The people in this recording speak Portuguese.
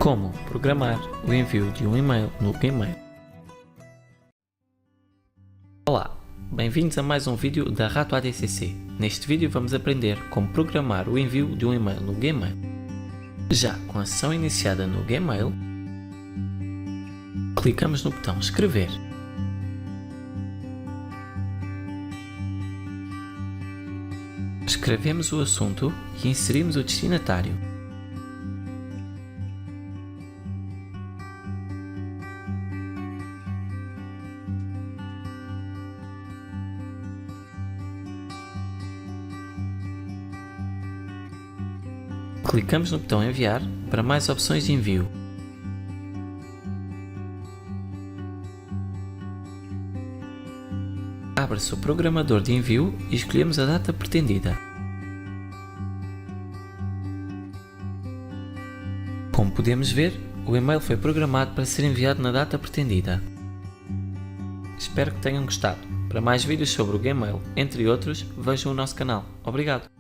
Como programar o envio de um e-mail no Gmail. Olá, bem-vindos a mais um vídeo da Rato ADCC. Neste vídeo vamos aprender como programar o envio de um e-mail no Gmail. Já com a sessão iniciada no Gmail, clicamos no botão Escrever. Escrevemos o assunto e inserimos o destinatário. Clicamos no botão Enviar para mais opções de envio. Abre-se o programador de envio e escolhemos a data pretendida. Como podemos ver, o e-mail foi programado para ser enviado na data pretendida. Espero que tenham gostado. Para mais vídeos sobre o Gmail, entre outros, vejam o nosso canal. Obrigado!